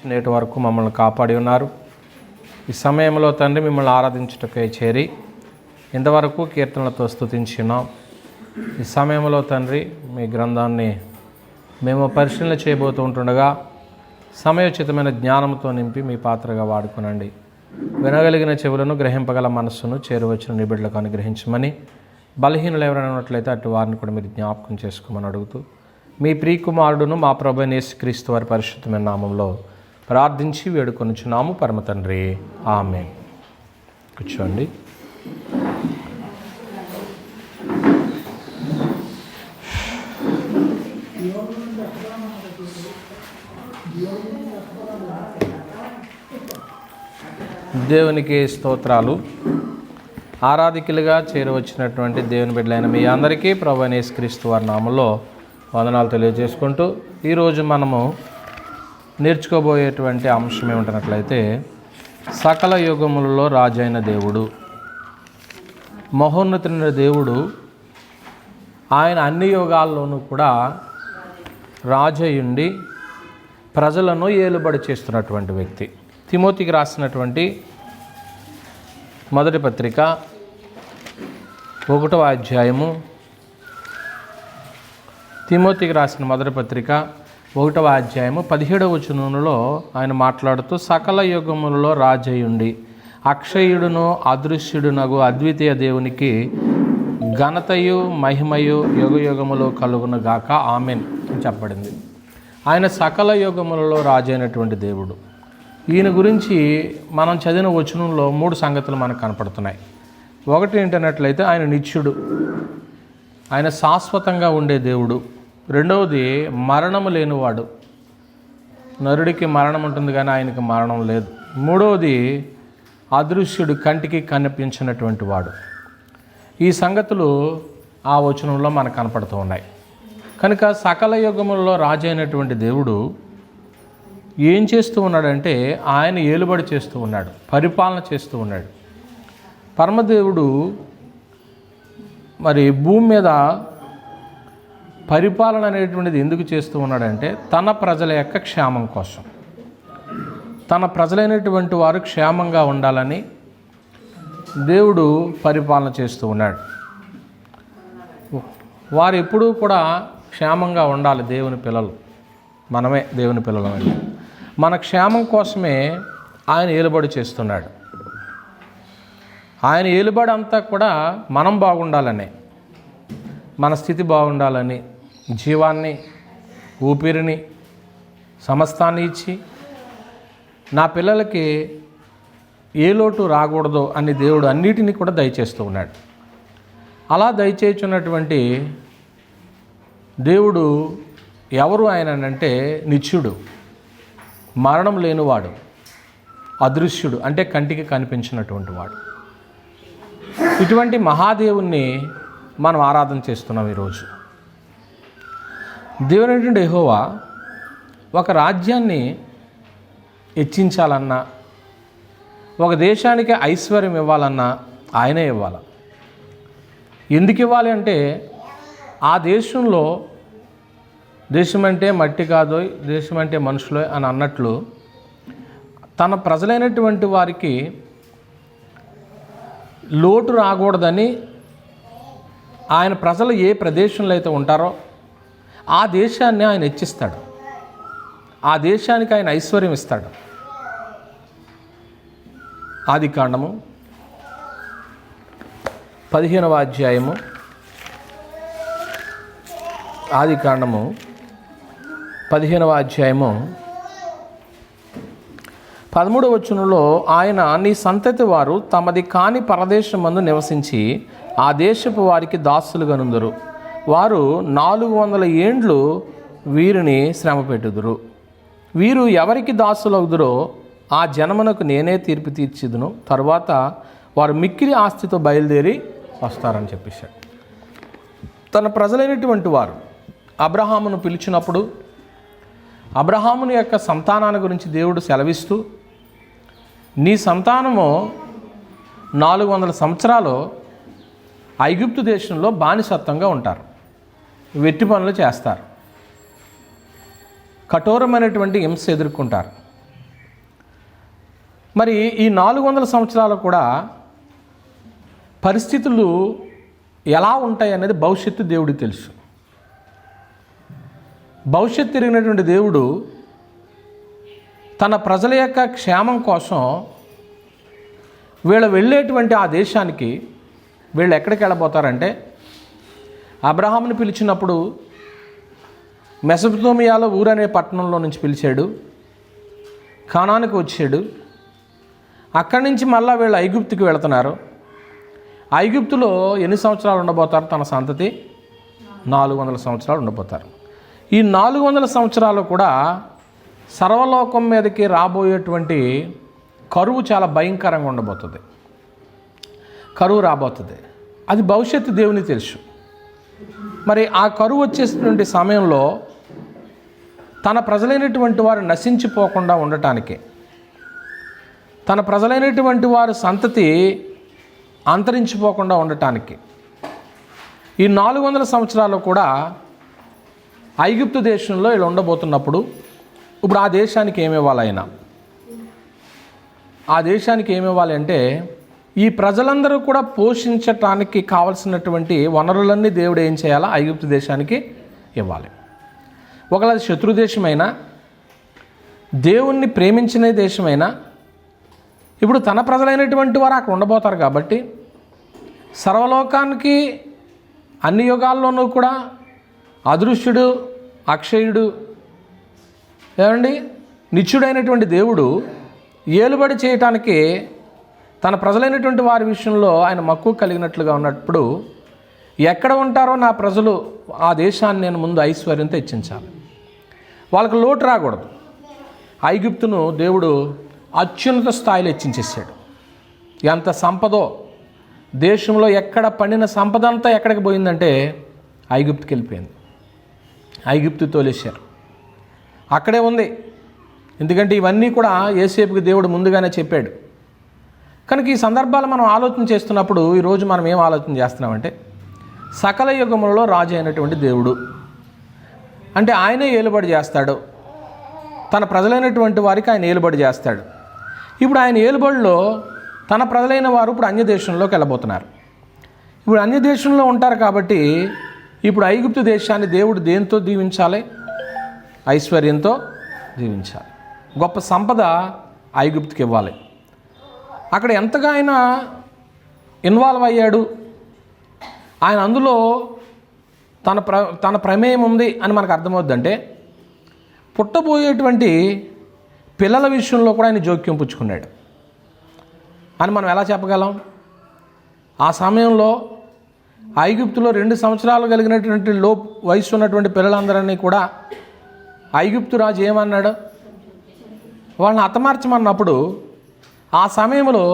నేటి వరకు మమ్మల్ని కాపాడి ఉన్నారు. ఈ సమయంలో తండ్రి మిమ్మల్ని ఆరాధించుటకై చేరి ఇంతవరకు కీర్తనలతో స్తుతించున్నాం. ఈ సమయంలో తండ్రి మీ గ్రంథాన్ని మేము పరిశీలన చేయబోతూ ఉంటుండగా సమయోచితమైన జ్ఞానంతో నింపి మీ పాత్రగా వాడుకునండి. వినగలిగిన చెవులను, గ్రహింపగల మనస్సును చేరువచ్చిన నిబిడ్లకు అనుగ్రహించమని, బలహీనులు ఎవరైనా ఉన్నట్లయితే అటు వారిని కూడా మీరు జ్ఞాపకం చేసుకోమని అడుగుతూ మీ ప్రియకుమారుడును మా ప్రభువైన యేసుక్రీస్తు వారి పరిశుద్ధమైన నామంలో ప్రార్థించి వేడుకొనుచున్నాము పరమ తండ్రి, ఆమేన్. కూర్చోండి. దేవునికి స్తోత్రాలు. ఆరాధికులుగా చేరవచ్చినటువంటి దేవుని బిడ్డలైన మీ అందరికీ ప్రభువైన యేసుక్రీస్తు వారి నామంలో వందనాలు తెలియజేసుకుంటూ ఈరోజు మనము నేర్చుకోబోయేటువంటి అంశం ఏమిటన్నట్లయితే సకల యుగములలో రాజైన దేవుడు, మహోన్నతుడైన దేవుడు. ఆయన అన్ని యుగాల్లోనూ కూడా రాజయుండి ప్రజలను ఏలుబడి చేస్తున్నటువంటి వ్యక్తి. తిమోతికి రాసినటువంటి మొదటి పత్రిక 1వ అధ్యాయము, తిమోతికి రాసిన మొదటి పత్రిక 1వ అధ్యాయము 17వ వచనంలో ఆయన మాట్లాడుతూ సకల యుగములలో రాజయుండి అక్షయుడును అదృశ్యుడునగు అద్వితీయ దేవునికి ఘనతయు మహిమయు యుగయుగములో కలుగును గాక, ఆమెన్ అని చెప్పబడింది. ఆయన సకల యుగములలో రాజైనటువంటి దేవుడు. ఈయన గురించి మనం చదివిన వచనంలో 3 సంగతులు మనకు కనపడుతున్నాయి. ఒకటి ఏంటన్నట్లయితే ఆయన నిత్యుడు, ఆయన శాశ్వతంగా ఉండే దేవుడు. రెండవది మరణము లేనివాడు, నరుడికి మరణం ఉంటుంది కానీ ఆయనకి మరణం లేదు. మూడవది అదృశ్యుడు, కంటికి కనిపించినటువంటి వాడు. ఈ సంగతులు ఆ వచనంలో మనకు కనపడుతూ ఉన్నాయి. కనుక సకల యుగములలో రాజైనటువంటి దేవుడు ఏం చేస్తూ ఉన్నాడంటే ఆయన ఏలుబడి చేస్తూ ఉన్నాడు, పరిపాలన చేస్తూ ఉన్నాడు. పరమదేవుడు మరి భూమి మీద పరిపాలన అనేటువంటిది ఎందుకు చేస్తూ ఉన్నాడంటే తన ప్రజల యొక్క క్షేమం కోసం, తన ప్రజలైనటువంటి వారు క్షేమంగా ఉండాలని దేవుడు పరిపాలన చేస్తూ ఉన్నాడు. వారు ఎప్పుడూ కూడా క్షేమంగా ఉండాలి. దేవుని పిల్లలు మనమే, దేవుని పిల్లలు అని మన క్షేమం కోసమే ఆయన ఏలుబడి చేస్తున్నాడు. ఆయన ఏలుబడి అంతా కూడా మనం బాగుండాలని, మన స్థితి బాగుండాలని, జీవాన్ని, ఊపిరిని, సమస్తాన్ని ఇచ్చి నా పిల్లలకి ఏ లోటు రాకూడదు అని దేవుడు అన్నిటినీ కూడా దయచేస్తూ ఉన్నాడు. అలా దయచేస్తున్నటువంటి దేవుడు ఎవరు ఆయన అంటే నిత్యుడు, మరణం లేనివాడు, అదృశ్యుడు అంటే కంటికి కనిపించినటువంటి వాడు. ఇటువంటి మహాదేవుణ్ణి మనం ఆరాధన చేస్తున్నాం ఈరోజు. దేవుడైనటువంటి యెహోవా ఒక రాజ్యాన్ని హెచ్చించాలన్నా, ఒక దేశానికి ఐశ్వర్యం ఇవ్వాలన్నా ఆయనే ఇవ్వాలి. ఎందుకు ఇవ్వాలి అంటే ఆ దేశంలో, దేశం అంటే మట్టి కాదోయ్, దేశం అంటే మనుషులో అని అన్నట్లు తన ప్రజలైనటువంటి వారికి లోటు రాకూడదని ఆయన ప్రజలు ఏ ప్రదేశంలో అయితే ఉంటారో ఆ దేశాన్ని ఆయన హెచ్చిస్తాడు, ఆ దేశానికి ఆయన ఐశ్వర్యం ఇస్తాడు. ఆదికాండము 15వ అధ్యాయము, ఆదికాండము 15వ అధ్యాయము 13వ వచనంలో ఆయన నీ సంతతి వారు తమది కాని పరదేశమందు నివసించి ఆ దేశపు వారికి దాసులుగానుందరు. వారు 400 ఏండ్లు వీరిని శ్రమ పెట్టుదురు. వీరు ఎవరికి దాసులవుదురో ఆ జనమునకు నేనే తీర్పు తీర్చిదును. తరువాత వారు మిక్కిలి ఆస్తితో బయలుదేరి వస్తారని చెప్పేశాడు. తన ప్రజలైనటువంటి వారు అబ్రహామును పిలిచినప్పుడు అబ్రహాముని యొక్క సంతానాన్ని గురించి దేవుడు సెలవిస్తూ, నీ సంతానము 400 సంవత్సరాలు ఐగుప్తు దేశంలో బానిసత్వంగా ఉంటారు, వెట్టి పనులు చేస్తారు, కఠోరమైనటువంటి హింస ఎదుర్కొంటారు. మరి ఈ 400 సంవత్సరాలు కూడా పరిస్థితులు ఎలా ఉంటాయి అనేది భవిష్యత్తు దేవుడికి తెలుసు. భవిష్యత్తు తిరిగినటువంటి దేవుడు తన ప్రజల యొక్క క్షేమం కోసం వీళ్ళు వెళ్ళేటువంటి ఆ దేశానికి వీళ్ళు ఎక్కడికి వెళ్ళబోతారంటే, అబ్రహాముని పిలిచినప్పుడు మెసొపొతేమియాలో ఊరనే పట్టణంలో నుంచి పిలిచాడు, కానానికి వచ్చాడు. అక్కడి నుంచి మళ్ళీ వీళ్ళు ఐగుప్తుకి వెళుతున్నారు. ఐగుప్తులో ఎన్ని సంవత్సరాలు ఉండబోతారు? తన సంతతి 400 సంవత్సరాలు ఉండబోతారు. ఈ 400 సంవత్సరాలు కూడా సర్వలోకం మీదకి రాబోయేటువంటి కరువు చాలా భయంకరంగా ఉండబోతుంది. కరువు రాబోతుంది. అది భవిష్యత్తు దేవునికి తెలుసు. మరి ఆ కరువు వచ్చేసినటువంటి సమయంలో తన ప్రజలైనటువంటి వారు నశించిపోకుండా ఉండటానికి, తన ప్రజలైనటువంటి వారి సంతతి అంతరించిపోకుండా ఉండటానికి ఈ 400 సంవత్సరాలు కూడా ఐగుప్తు దేశంలో వీళ్ళు ఉండబోతున్నప్పుడు, ఇప్పుడు ఆ దేశానికి ఏమివ్వాలి ఆయన? ఆ దేశానికి ఏమివ్వాలి అంటే, ఈ ప్రజలందరూ కూడా పోషించటానికి కావలసినటువంటి వనరులన్నీ దేవుడు ఏం చేయాలా? ఐగుప్తు దేశానికి ఇవ్వాలి. ఒకవేళ అది శత్రు దేశమైనా, దేవుణ్ణి ప్రేమించిన దేశమైనా, ఇప్పుడు తన ప్రజలైనటువంటి వారు అక్కడ ఉండబోతారు కాబట్టి సర్వలోకానికి అన్ని యుగాల్లోనూ కూడా అదృశ్యుడు, అక్షయుడు, ఏమండి నిత్యుడైనటువంటి దేవుడు ఏలుబడి చేయటానికి తన ప్రజలైనటువంటి వారి విషయంలో ఆయన మక్కువ కలిగినట్లుగా ఉన్నప్పుడు, ఎక్కడ ఉంటారో నా ప్రజలు ఆ దేశాన్ని నేను ముందు ఐశ్వర్యంతో హెచ్చించాలి, వాళ్ళకు లోటు రాకూడదు. ఐగుప్తును దేవుడు అత్యున్నత స్థాయిలో హెచ్చించేశాడు. ఎంత సంపదో, దేశంలో ఎక్కడ పండిన సంపద అంతా ఎక్కడికి పోయిందంటే ఐగుప్తుకి వెళ్ళిపోయింది. ఐగుప్తు తోలేశారు. అక్కడే ఉంది. ఎందుకంటే ఇవన్నీ కూడా యోసేపుకి దేవుడు ముందుగానే చెప్పాడు. కనుక ఈ సందర్భాలు మనం ఆలోచన చేస్తున్నప్పుడు ఈరోజు మనం ఏం ఆలోచన చేస్తున్నామంటే, సకల యుగములలో రాజు అయినటువంటి దేవుడు అంటే ఆయనే ఏలుబడి చేస్తాడు. తన ప్రజలైనటువంటి వారికి ఆయన ఏలుబడి చేస్తాడు. ఇప్పుడు ఆయన ఏలుబడిలో తన ప్రజలైన వారు ఇప్పుడు అన్య దేశంలోకి వెళ్ళబోతున్నారు. ఇప్పుడు అన్య దేశంలో ఉంటారు కాబట్టి ఇప్పుడు ఐగుప్తు దేశాన్ని దేవుడు దేంతో దీవించాలి? ఐశ్వర్యంతో దీవించాలి. గొప్ప సంపద ఐగుప్తుకి ఇవ్వాలి. అక్కడ ఎంతగా ఆయన ఇన్వాల్వ్ అయ్యాడు, ఆయన అందులో తన ప్రమేయం ఉంది అని మనకు అర్థమవుద్దంటే, పుట్టబోయేటువంటి పిల్లల విషయంలో కూడా ఆయన జోక్యం పుచ్చుకున్నాడు అని మనం ఎలా చెప్పగలం? ఆ సమయంలో ఐగుప్తులో 2 సంవత్సరాలు కలిగినటువంటి వయసు ఉన్నటువంటి పిల్లలందరినీ కూడా ఐగుప్తు రాజు ఏమన్నాడు? వాళ్ళని హతమార్చమన్నప్పుడు ఆ సమయంలో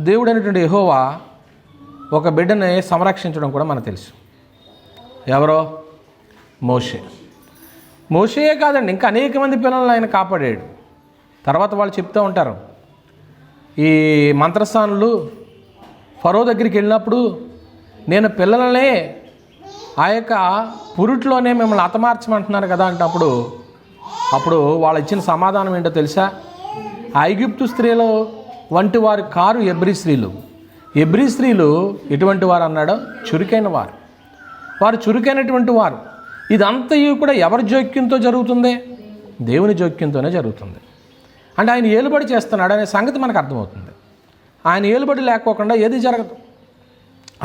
దేవుడు అనేటువంటి యెహోవా ఒక బిడ్డని సంరక్షించడం కూడా మనకు తెలుసు. ఎవరో? మోషే. మోషేయే కాదండి, ఇంకా అనేక మంది పిల్లలను ఆయన కాపాడాడు. తర్వాత వాళ్ళు చెప్తూ ఉంటారు, ఈ మంత్రస్థానులు ఫరో దగ్గరికి వెళ్ళినప్పుడు నేను పిల్లలనే ఆ యొక్క పురుట్లోనే మిమ్మల్ని హతమార్చమంటున్నారు కదా అంటప్పుడు, అప్పుడు వాళ్ళు ఇచ్చిన సమాధానం ఏంటో తెలుసా? ఐగుప్తు స్త్రీలు వంటి వారు కారు ఎబ్రీ స్త్రీలు. ఎబ్రీ స్త్రీలు ఎటువంటి వారు అన్నాడో? చురుకైన వారు. వారు చురుకైనటువంటి వారు. ఇదంతయు కూడా ఎవరి జోక్యంతో జరుగుతుంది? దేవుని జోక్యంతోనే జరుగుతుంది. అంటే ఆయన ఏలుబడి చేస్తున్నాడు అనే సంగతి మనకు అర్థమవుతుంది. ఆయన ఏలుబడి లేకోకుండా ఏది జరగదు.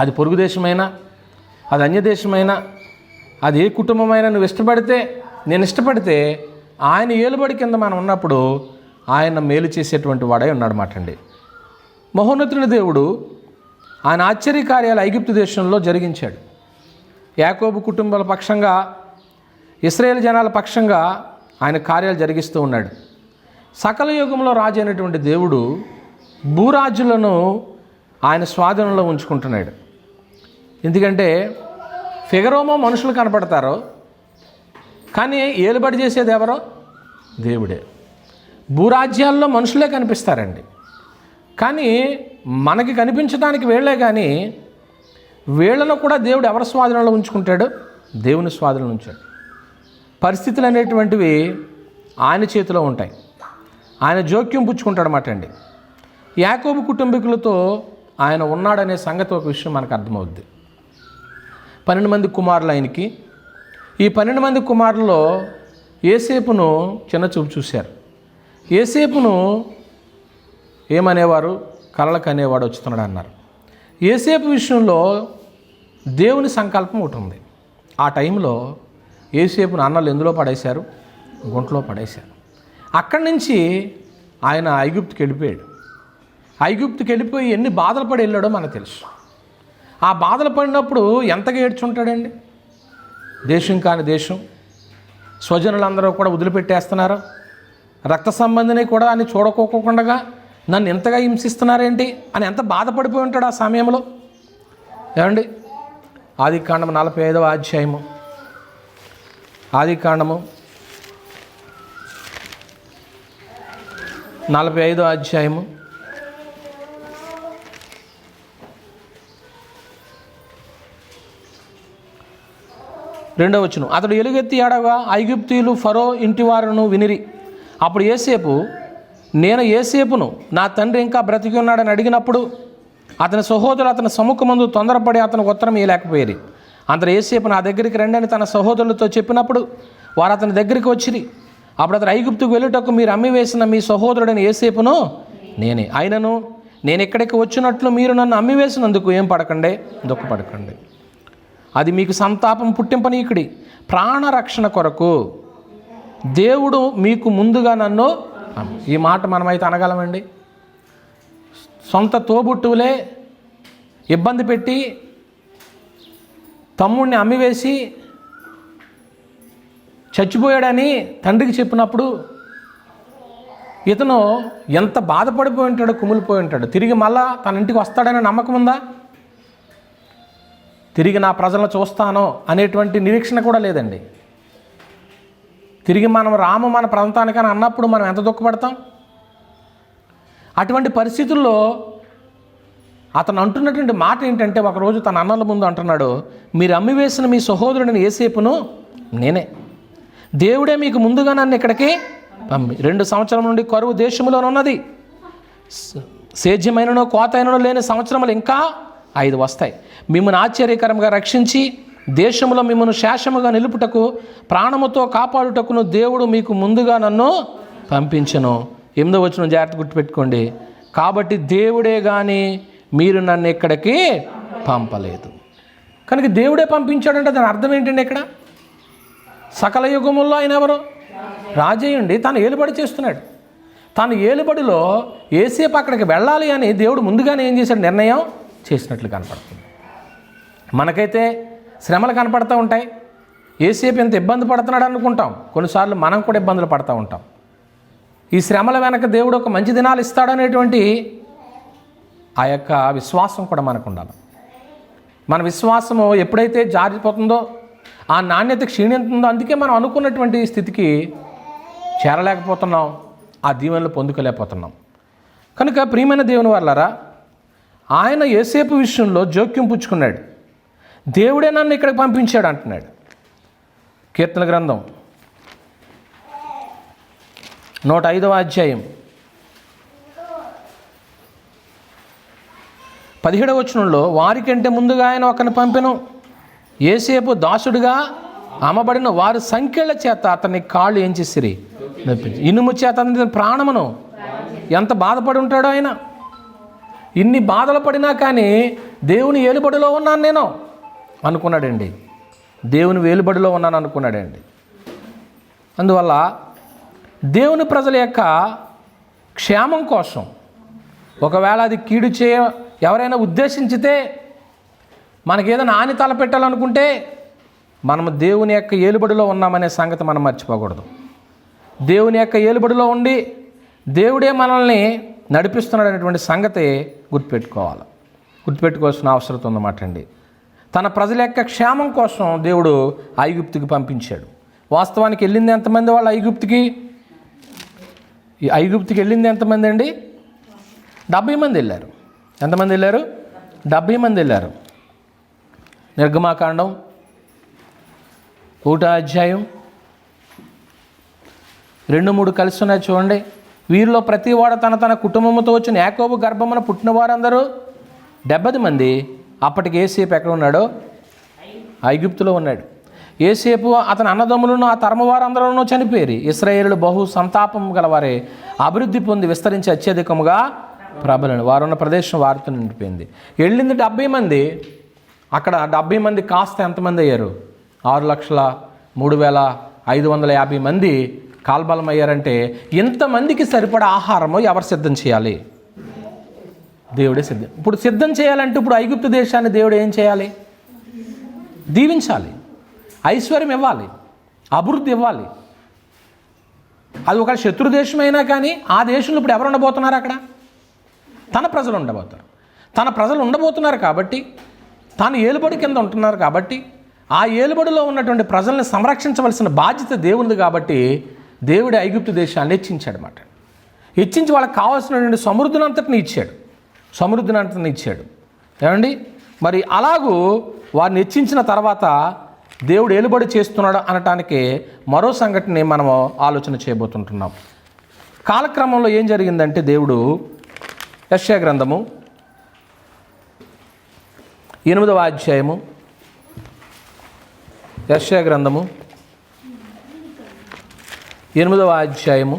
అది పొరుగు దేశమైనా, అది అన్య దేశమైనా, అది ఏ కుటుంబమైనా నువ్వు ఇష్టపడితే, నేను ఇష్టపడితే ఆయన ఏలుబడి కింద మనం ఉన్నప్పుడు ఆయన మేలు చేసేటువంటి వాడై ఉన్నాడన్నమాట అండి. మహోన్నతుని దేవుడు ఆయన ఆశ్చర్యకార్యాలు ఐగుప్తు దేశంలో జరిగించాడు. యాకోబు కుటుంబాల పక్షంగా, ఇశ్రాయేలు జనాల పక్షంగా ఆయన కార్యాలు జరిగిస్తూ ఉన్నాడు. సకల యుగంలో రాజు అయినటువంటి దేవుడు భూరాజులను ఆయన స్వాధీనంలో ఉంచుకుంటున్నాడు. ఎందుకంటే ఫిగరోమో మనుషులు కనపడతారు, కానీ ఏలుబడి చేసేది ఎవరో? దేవుడే. భూరాజ్యాల్లో మనుషులే కనిపిస్తారండి, కానీ మనకి కనిపించడానికి వీళ్ళే. కానీ వీళ్ళను కూడా దేవుడు ఎవరి స్వాధీనంలో ఉంచుకుంటాడు? దేవుని స్వాధీనంలో ఉంచాడు. పరిస్థితులు అనేటువంటివి ఆయన చేతిలో ఉంటాయి. ఆయన జోక్యం పుచ్చుకుంటాడు అన్నమాట అండి. యాకోబు కుటుంబీకులతో ఆయన ఉన్నాడనే సంగతి ఒక విషయం మనకు అర్థమవుద్ది. 12 మంది కుమారులు ఆయనకి. ఈ 12 మంది కుమారులలో యోసేపును చిన్న చూపు చూశారు. యోసేపును ఏమనేవారు? కలలకు అనేవాడు వచ్చుతున్నాడు అన్నారు. యోసేపు విషయంలో దేవుని సంకల్పం ఒకటి ఉంది. ఆ టైంలో యోసేపును అన్నలు ఎందులో పడేశారు? గుంటలో పడేశారు. అక్కడి నుంచి ఆయన ఐగుప్తుకి వెళ్ళిపోయాడు. ఐగుప్తుకి వెళ్ళిపోయి ఎన్ని బాధలు పడి వెళ్ళాడో మనకు తెలుసు. ఆ బాధలు పడినప్పుడు ఎంతగా ఏడ్చుంటాడండి. దేశం కాని దేశం, స్వజనులందరూ కూడా వదిలిపెట్టేస్తున్నారు. రక్త సంబంధిని కూడా అని చూడకోకుండా నన్ను ఎంతగా హింసిస్తున్నారేంటి అని ఎంత బాధపడిపోయి ఉంటాడు ఆ సమయంలో. ఏమండి, ఆదికాండము 45వ అధ్యాయము, ఆదికాండము 45వ అధ్యాయము 2వ వచనం. అతడు ఎలుగెత్తి ఏడవగా ఐగుప్తీయులు ఫరో ఇంటివారును వినిరి. అప్పుడు యోసేపు, నేను యోసేపును, నా తండ్రి ఇంకా బ్రతికి ఉన్నాడని అడిగినప్పుడు అతని సహోదరులు అతని సముఖమందు తొందరపడి అతనికి ఉత్తరం ఇవ్వలేకపోయేది. అంతలో యోసేపు, నా దగ్గరికి రండి అని తన సహోదరులతో చెప్పినప్పుడు వారు అతని దగ్గరికి వచ్చిరి. అప్పుడు అతను ఐగుప్తుకు వెళ్ళుటకు మీరు అమ్మివేసిన మీ సహోదరుడని యోసేపును నేనే. అయినను నేను ఇక్కడికి వచ్చినట్లు మీరు నన్ను అమ్మివేసినందుకు ఏం పడకండి, దుఃఖపడకండి. అది మీకు సంతాపం పుట్టింపనీకుడి. ప్రాణరక్షణ కొరకు దేవుడు మీకు ముందుగా నన్ను, ఈ మాట మనమైతే అనగలమండి? సొంత తోబుట్టువులే ఇబ్బంది పెట్టి తమ్ముడిని అమ్మివేసి చచ్చిపోయాడని తండ్రికి చెప్పినప్పుడు ఇతను ఎంత బాధపడిపోయి ఉంటాడో, కుమిలిపోయి ఉంటాడు. తిరిగి మళ్ళా తన ఇంటికి వస్తాడనే నమ్మకం ఉందా? తిరిగి నా ప్రజలను చూస్తాను అనేటువంటి నిరీక్షణ కూడా లేదండి. తిరిగి మనం రాము మన ప్రాంతానికని అన్నప్పుడు మనం ఎంత దుఃఖపడతాం? అటువంటి పరిస్థితుల్లో అతను అంటున్నటువంటి మాట ఏంటంటే, ఒకరోజు తన అన్నల ముందు అంటున్నాడు, మీరు అమ్మివేసిన మీ సహోదరుడిని యోసేపును నేనే. దేవుడే మీకు ముందుగా నన్ను ఇక్కడికి 2 సంవత్సరం నుండి కరువు దేశంలోనున్నది. సేద్యమైననో కోతైననో లేని సంవత్సరములు ఇంకా 5 వస్తాయి. మిమ్మల్ని ఆశ్చర్యకరంగా రక్షించి దేశంలో మిమ్మల్ని శేషముగా నిలుపుటకు ప్రాణముతో కాపాడుటకును దేవుడు మీకు ముందుగా నన్ను పంపించను. 8వ వచనం జాగ్రత్త గుర్తుపెట్టుకోండి. కాబట్టి దేవుడే కానీ మీరు నన్ను ఇక్కడికి పంపలేదు. కనుక దేవుడే పంపించాడంటే దాని అర్థం ఏంటండి? ఇక్కడ సకల యుగముల్లో ఆయన ఎవరు? రాజయ్యండి. తను ఏలుబడి చేస్తున్నాడు. తను ఏలుబడిలో యోసేపు అక్కడికి వెళ్ళాలి అని దేవుడు ముందుగానే ఏం చేశాడు? నిర్ణయం చేసినట్లు కనపడుతుంది. మనకైతే శ్రమలు కనపడుతూ ఉంటాయి. యోసేపు ఎంత ఇబ్బంది పడుతున్నాడు అనుకుంటాం. కొన్నిసార్లు మనం కూడా ఇబ్బందులు పడుతూ ఉంటాం. ఈ శ్రమల వెనక దేవుడు ఒక మంచి దినాలు ఇస్తాడనేటువంటి ఆ యొక్క విశ్వాసం కూడా మనకు ఉండాలి. మన విశ్వాసము ఎప్పుడైతే జారిపోతుందో, ఆ నాణ్యత క్షీణిస్తుందో, అందుకే మనం అనుకున్నటువంటి స్థితికి చేరలేకపోతున్నాం, ఆ దీవెనలు పొందుకోలేకపోతున్నాం. కనుక ప్రియమైన దేవుని వాళ్ళారా, ఆయన యోసేపు విషయంలో జోక్యం పుచ్చుకున్నాడు. దేవుడే నన్ను ఇక్కడికి పంపించాడు అంటున్నాడు. కీర్తన గ్రంథం 105వ అధ్యాయం 17వ వచనంలో, వారికంటే ముందుగా ఆయన ఒకరిని పంపెను. యోసేపు దాసుడిగా అమ్మబడిన వారి సంఖ్యల చేత అతని కాళ్ళు ఏం చేసిరి? ఇనుము చేత అతని ప్రాణమును. ఎంత బాధపడి ఉంటాడో ఆయన. ఇన్ని బాధలు పడినా కానీ దేవుని ఏలుబడిలో ఉన్నాను నేను అనుకున్నాడండి. దేవుని వేలుబడిలో ఉన్నాను అనుకున్నాడండి. అందువల్ల దేవుని ప్రజల యొక్క క్షేమం కోసం, ఒకవేళ అది కీడు ఎవరైనా ఉద్దేశించితే, మనకేదైనా హాని తలపెట్టాలనుకుంటే, మనము దేవుని యొక్క ఏలుబడిలో ఉన్నామనే సంగతి మనం మర్చిపోకూడదు. దేవుని యొక్క ఏలుబడిలో ఉండి దేవుడే మనల్ని నడిపిస్తున్నాడు అనేటువంటి సంగతి గుర్తుపెట్టుకోవాల్సిన అవసరం ఉందన్నమాట అండి. తన ప్రజల యొక్క క్షేమం కోసం దేవుడు ఐగుప్తుకి పంపించాడు. వాస్తవానికి వెళ్ళింది ఎంతమంది వాళ్ళు ఐగుప్తుకి? ఈ ఐగుప్తుకి వెళ్ళింది ఎంతమంది అండి? 70 మంది వెళ్ళారు. ఎంతమంది వెళ్ళారు? 70 మంది వెళ్ళారు. నిర్గమాకాండం 1వ అధ్యాయం 2-3 కలిసి ఉన్నాయి చూడండి. వీరిలో ప్రతివాడు తన తన కుటుంబంతో వచ్చిన యాకోబు గర్భమున పుట్టిన వారందరూ 70 మంది. అప్పటికి యోసేపు ఎక్కడ ఉన్నాడో ఐగుప్తులో ఉన్నాడు. యోసేపు అతని అన్నదమ్ములను ఆ తరము వారందరూ చనిపోయారు. ఇశ్రాయేలులు బహు సంతాపం గలవారే, అభివృద్ధి పొంది విస్తరించి అత్యధికముగా ప్రబలను. వారున్న ప్రదేశం వారితో నిండిపోయింది. వెళ్ళింది 70 మంది. అక్కడ 70 మంది కాస్త ఎంతమంది అయ్యారు? 6,03,550 మంది కాల్బలం అయ్యారంటే ఇంతమందికి సరిపడా ఆహారము ఎవరు సిద్ధం చేయాలి? దేవుడే సిద్ధం. ఇప్పుడు సిద్ధం చేయాలంటే ఇప్పుడు ఐగుప్తు దేశాన్ని దేవుడు ఏం చేయాలి? దీవించాలి, ఐశ్వర్యం ఇవ్వాలి, అభివృద్ధి ఇవ్వాలి. అది ఒక శత్రు దేశమైనా కానీ ఆ దేశంలో ఇప్పుడు ఎవరు ఉండబోతున్నారు? అక్కడ తన ప్రజలు ఉండబోతారు. తన ప్రజలు ఉండబోతున్నారు కాబట్టి, తాను ఏలుబడి కింద ఉంటున్నారు కాబట్టి, ఆ ఏలుబడిలో ఉన్నటువంటి ప్రజల్ని సంరక్షించవలసిన బాధ్యత దేవునిది కాబట్టి దేవుడు ఐగుప్తు దేశాన్ని హెచ్చించాడనమాట. హెచ్చించి వాళ్ళకి కావాల్సినటువంటి సమృద్ధినంతటిని ఇచ్చాడు. ఏమండి? మరి అలాగూ వారిని హెచ్చించిన తర్వాత దేవుడు ఏలుబడి చేస్తున్నాడు అనటానికి మరో సంఘటనని మనము ఆలోచన చేయబోతుంటున్నాం. కాలక్రమంలో ఏం జరిగిందంటే దేవుడు యెషయా గ్రంథము 8వ అధ్యాయము, యెషయా గ్రంథము 8వ అధ్యాయము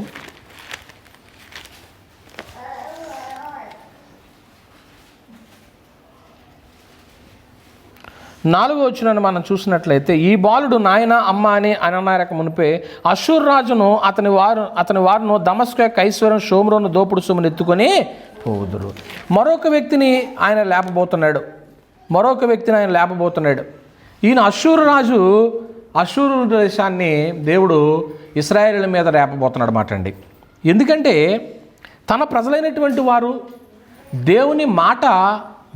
4వ వచనాన్ని మనం చూసినట్లయితే, ఈ బాలుడు నాయన అమ్మ అని అననారక మునిపే అషూర్ రాజును అతని వారును దమస్కు యొక్క ఐశ్వర్యం షోమ్రోను దోపుడు సొమ్మును ఎత్తుకొని పోదురు. మరొక వ్యక్తిని ఆయన లేపబోతున్నాడు. ఈయన అషూరు రాజు, అషూరు దేశాన్ని దేవుడు ఇశ్రాయేలుల మీద లేపబోతున్నాడు మాట అండి. ఎందుకంటే తన ప్రజలైనటువంటి వారు దేవుని మాట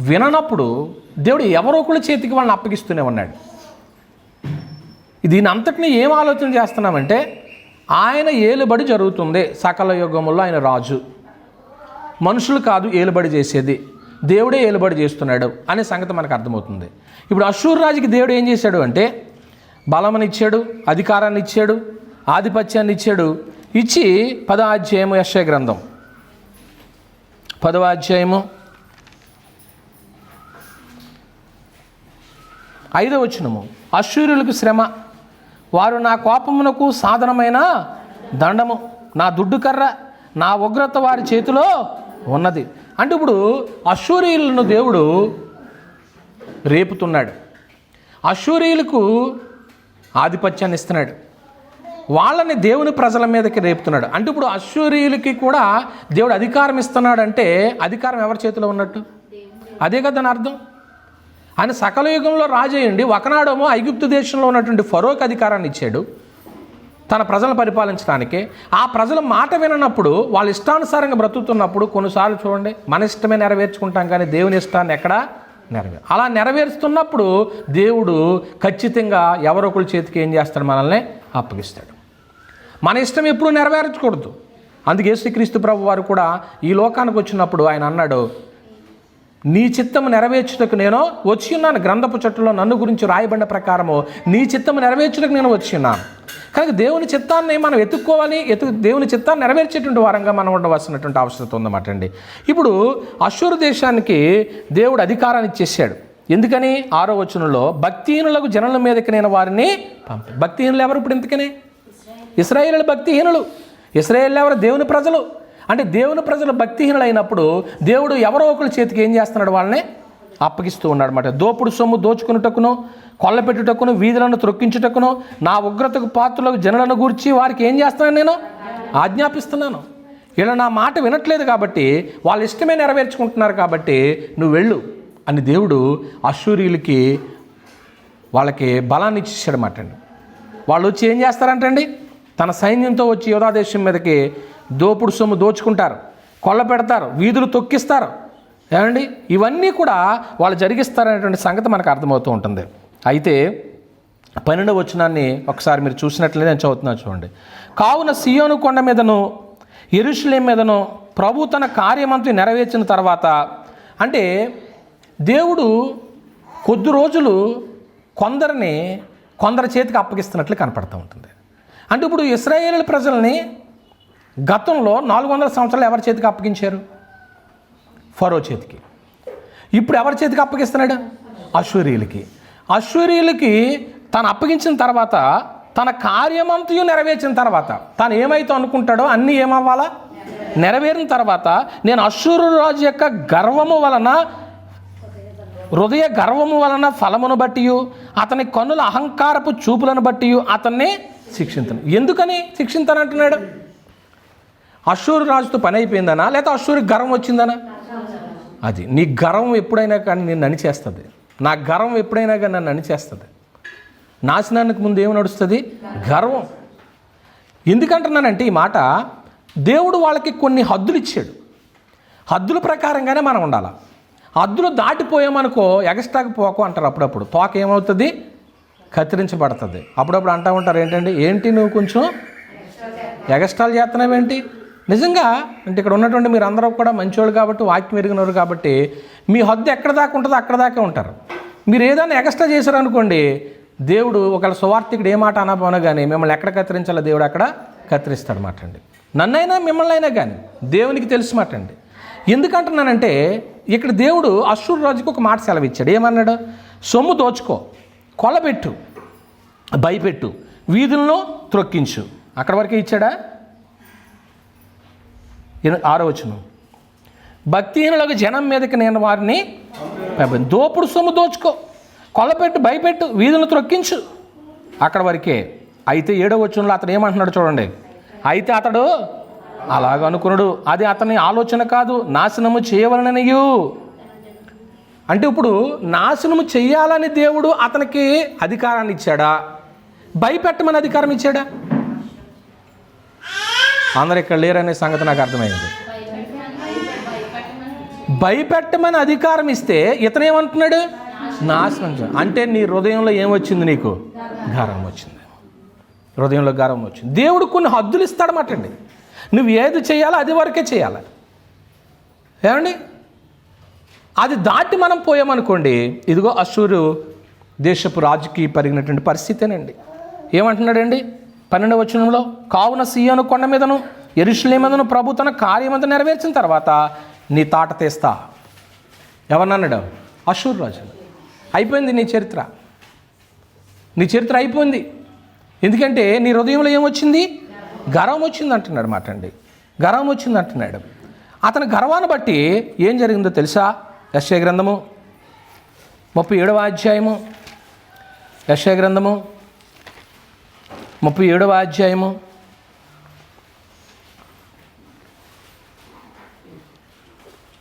విననప్పుడు దేవుడు ఎవరో ఒకళ్ళ చేతికి వాళ్ళని అప్పగిస్తూనే ఉన్నాడు. దీని అంతటినీ ఏం ఆలోచన చేస్తున్నామంటే, ఆయన ఏలుబడి జరుగుతుంది. సకల యుగముల్లో ఆయన రాజు, మనుషులు కాదు ఏలుబడి చేసేది, దేవుడే ఏలుబడి చేస్తున్నాడు అనే సంగతి మనకు అర్థమవుతుంది. ఇప్పుడు అషూరు రాజుకి దేవుడు ఏం చేశాడు అంటే బలమని ఇచ్చాడు, అధికారాన్ని ఇచ్చాడు, ఆధిపత్యాన్ని ఇచ్చాడు. ఇచ్చి 10వ అధ్యాయము యెషయా గ్రంథం 10వ అధ్యాయము 5వ వచనము, అష్షూరులకు శ్రమ, వారు నా కోపమునకు సాధనమైన దండము, నా దుడ్డుకర్ర, నా ఉగ్రత వారి చేతిలో ఉన్నది. అంటే ఇప్పుడు అష్షూరీయులను దేవుడు రేపుతున్నాడు, అష్షూరీయులకు ఆధిపత్యాన్ని ఇస్తున్నాడు, వాళ్ళని దేవుని ప్రజల మీదకి రేపుతున్నాడు. అంటే ఇప్పుడు అష్షూరీయులకి కూడా దేవుడు అధికారం ఇస్తున్నాడు. అంటే అధికారం ఎవరి చేతిలో ఉన్నట్టు? అదే కదా దాని అర్థం. ఆయన సకల యుగంలో రాజయ్యండి. ఒకనాడేమో ఐగుప్తు దేశంలో ఉన్నటువంటి ఫరోకి అధికారాన్ని ఇచ్చాడు తన ప్రజలను పరిపాలించడానికి. ఆ ప్రజల మాట విననప్పుడు, వాళ్ళ ఇష్టానుసారంగా బ్రతుకుతున్నప్పుడు కొన్నిసార్లు చూడండి, మన ఇష్టమే నెరవేర్చుకుంటాం కానీ దేవుని ఇష్టాన్ని ఎక్కడా అలా నెరవేరుస్తున్నప్పుడు దేవుడు ఖచ్చితంగా ఎవరొకరి చేతికి ఏం చేస్తాడు? మనల్ని అప్పగిస్తాడు. మన ఇష్టం ఎప్పుడూ నెరవేర్చకూడదు. అందుకే యేసుక్రీస్తు ప్రభు వారు కూడా ఈ లోకానికి వచ్చినప్పుడు ఆయన అన్నాడు, నీ చిత్తము నెరవేర్చుటకు నేను వచ్చి ఉన్నాను. గ్రంథపు చెట్టులో నన్ను గురించి రాయబడిన ప్రకారము నీ చిత్తము నెరవేర్చుటకు నేను వచ్చి ఉన్నాను. కనుక దేవుని చిత్తాన్ని మనం ఎత్తుక్కోవాలి, దేవుని చిత్తాన్ని నెరవేర్చేటువంటి వారంగా మనం ఉండవలసినటువంటి అవసరం ఉందన్నమాట అండి. ఇప్పుడు అష్షూరు దేశానికి దేవుడు అధికారాన్ని ఇచ్చేసాడు. ఎందుకని? 6వ వచనంలో, భక్తిహీనులకు జనుల మీదకి నేను వారిని పంపి. భక్తిహీనులు ఎవరు? ఇప్పుడు ఎందుకని? ఇశ్రాయేలు భక్తిహీనులు. ఇశ్రాయేలు ఎవరు? దేవుని ప్రజలు. అంటే దేవుని ప్రజలు భక్తిహీనులు అయినప్పుడు దేవుడు ఎవరో ఒకరి చేతికి ఏం చేస్తున్నాడు? వాళ్ళని అప్పగిస్తూ ఉన్నాడు అన్నమాట. దోపుడు సొమ్ము దోచుకున్నటకును, కొల్లపెట్టుటకును, వీధులను త్రొక్కించుటకును, నా ఉగ్రతకు పాత్రలకు జనులను గూర్చి వారికి ఏం చేస్తున్నాను? నేను ఆజ్ఞాపిస్తున్నాను. ఇలా నా మాట వినట్లేదు కాబట్టి, వాళ్ళ ఇష్టమే నెరవేర్చుకుంటున్నారు కాబట్టి నువ్వు వెళ్ళు అని దేవుడు అష్షూరీయులకి వాళ్ళకి బలాన్ని ఇచ్చేసాడన్నమాట అండి. వాళ్ళు వచ్చి ఏం చేస్తారంటండి? తన సైన్యంతో వచ్చి యూదా దేశం మీదకి దోపుడు సొమ్ము దోచుకుంటారు, కొల్ల పెడతారు, వీధులు తొక్కిస్తారు. ఏమండి? ఇవన్నీ కూడా వాళ్ళు జరిగిస్తారనేటువంటి సంగతి మనకు అర్థమవుతూ ఉంటుంది. అయితే 12వ వచనాన్ని ఒకసారి మీరు చూసినట్లయితే నేను చదువుతున్నాను చూడండి. కావున సియోను కొండ మీదను యెరూషలేము మీదను ప్రభు తన కార్యమంతా నెరవేర్చిన తర్వాత, అంటే దేవుడు కొద్ది రోజులు కొందరి చేతికి అప్పగిస్తున్నట్లు కనపడుతూ ఉంటుంది. అంటే ఇప్పుడు ఇశ్రాయేలు ప్రజల్ని గతంలో 400 సంవత్సరాలు ఎవరి చేతికి అప్పగించారు? ఫరో చేతికి. ఇప్పుడు ఎవరి చేతికి అప్పగిస్తున్నాడు? అశ్షూరీయులకి. అశ్షూరీయులకి తను అప్పగించిన తర్వాత, తన కార్యమంతయు నెరవేర్చిన తర్వాత, తను ఏమైతే అనుకుంటాడో అన్నీ ఏమవ్వాలా? నెరవేరిన తర్వాత, నేను అశ్షూరు రాజు యొక్క గర్వము వలన, హృదయ గర్వము వలన ఫలమును బట్టి, అతని కన్నుల అహంకారపు చూపులను బట్టి అతన్ని శిక్షించను. ఎందుకని శిక్షించనంటున్నాడు? అశ్షూరు రాజుతో పని అయిపోయిందనా, లేకపోతే అశ్షూరికి గర్వం వచ్చిందనా? అది నీ గర్వం ఎప్పుడైనా కానీ నేను అణిచేస్తుంది. నా గర్వం ఎప్పుడైనా కానీ నన్ను అణిచేస్తుంది. నాశనానికి ముందు ఏమి నడుస్తుంది? గర్వం. ఎందుకంటున్నానంటే ఈ మాట, దేవుడు వాళ్ళకి కొన్ని హద్దులు ఇచ్చాడు. హద్దుల ప్రకారంగానే మనం ఉండాలి. హద్దులు దాటిపోయామనుకో ఎగస్ట్రాకి పోకు అంటారు. అప్పుడప్పుడు తోక ఏమవుతుంది? కత్తిరించబడుతుంది. అప్పుడప్పుడు అంటూ ఉంటారు, ఏంటి నువ్వు కొంచెం ఎగస్ట్రాలు చేస్తున్నావేంటి? నిజంగా అంటే ఇక్కడ ఉన్నటువంటి మీరు అందరూ కూడా మంచివాళ్ళు కాబట్టి, వాక్యం ఎరిగినవారు కాబట్టి, మీ హద్దు ఎక్కడ దాకా ఉంటుందో అక్కడ దాకా ఉంటారు. మీరు ఏదైనా ఎగస్ట్రా చేశారనుకోండి, దేవుడు ఒకవేళ సువార్థికుడు ఏ మాట అనబోనా కానీ మిమ్మల్ని ఎక్కడ కత్తిరించాలో దేవుడు అక్కడ కత్తిరిస్తాడు మాట అండి. నన్నైనా మిమ్మల్ని అయినా కానీ దేవునికి తెలుసు మాట అండి. ఎందుకంటున్నానంటే ఇక్కడ దేవుడు అశ్షూరు రాజుకు ఒక మాట సెలవిచ్చాడు. ఏమన్నాడు? సొమ్ము దోచుకో, కొలబెట్టు, భయపెట్టు, వీధులను త్రొక్కించు. అక్కడ వరకే ఇచ్చాడా? 6వ వచనం, భక్తిహీనులకు జనం మీదకి నేను వారిని దోపుడు సొమ్ము దోచుకో, కొలపెట్టు, భయపెట్టు, వీధులను త్రొక్కించు. అక్కడ వరకే. అయితే 7వ వచనంలో అతడు ఏమంటున్నాడు చూడండి. అయితే అతడు అలాగ అనుకున్నాడు, అది అతని ఆలోచన కాదు, నాశనము చేయవలననియు. అంటే ఇప్పుడు నాశనము చెయ్యాలని దేవుడు అతనికి అధికారాన్ని ఇచ్చాడా? భయపెట్టమని అధికారం ఇచ్చాడా? అందరు ఇక్కడ లేరనే సంగతి నాకు అర్థమైంది. భయపెట్టమని అధికారం ఇస్తే ఇతను ఏమంటున్నాడు? నాశనం. అంటే నీ హృదయంలో ఏమొచ్చింది? నీకు గర్వం వచ్చింది. హృదయంలో గర్వం వచ్చింది. దేవుడు కొన్ని హద్దులు ఇస్తాడన్నమాట అండి. నువ్వు ఏది చేయాలో అది వరకే చేయాలి. ఏమండి? అది దాటి మనం పోయామనుకోండి, ఇదిగో అశ్షూరు దేశపు రాజుకి పరిగినటువంటి పరిస్థితేనండి. ఏమంటున్నాడండి 12వ వచనంలో, కావున సీయోను కొండ మీదను యెరూషలేము మీదను ప్రభు తన కార్యమంతా నెరవేర్చిన తర్వాత నీ తాట తీస్తా. ఎవరన్నాడు? అశ్షూరు రాజు. అయిపోయింది నీ చరిత్ర. నీ చరిత్ర అయిపోయింది. ఎందుకంటే నీ హృదయంలో ఏమొచ్చింది? గర్వం వచ్చింది అంటున్నాడు మాట అండి. గర్వం వచ్చింది అంటున్నాడు. అతని గర్వాన్ని బట్టి ఏం జరిగిందో తెలుసా? యెషయా గ్రంథము 37వ అధ్యాయము, యెషయా గ్రంథము 37వ అధ్యాయము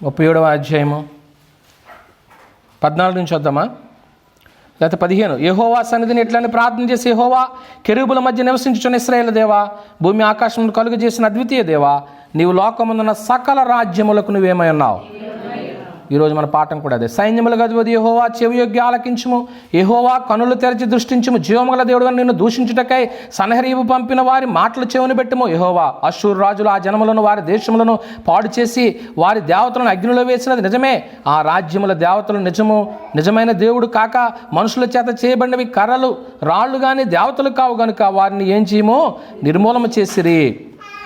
37వ అధ్యాయము 14 నుంచి వద్దామా, లేకపోతే 15. యెహోవా సన్నిధిని ఎట్లని ప్రార్థన చేసి, యెహోవా కెరూబుల మధ్య నివసించుచున్న ఇశ్రాయేలు దేవా, భూమి ఆకాశమును కలుగు చేసిన అద్వితీయ దేవా, నీవు లోకముందున్న సకల రాజ్యములకు నువ్వేమై ఉన్నావు. ఈరోజు మన పాఠం కూడా అదే. సైన్యములకు అధిపతి యెహోవా, చెవియొగ్గి ఆలకించుము. యెహోవా కనులు తెరచి దృష్టించుము. జీవముగల దేవుడు నిన్ను దూషించుటకై సన్హెరీబు పంపిన వారి మాటలు చెవుని పెట్టుము. యెహోవా అశ్షూరు రాజులు ఆ జనములను వారి దేశములను పాడు చేసి వారి దేవతలను అగ్నిలో వేసినది నిజమే. ఆ రాజ్యముల దేవతలు నిజమైన దేవుడు కాక మనుషుల చేత చేయబడినవి కర్రలు రాళ్ళు కానీ దేవతలు కావు గనుక వారిని ఏం చేయమో నిర్మూలన చేసిరి.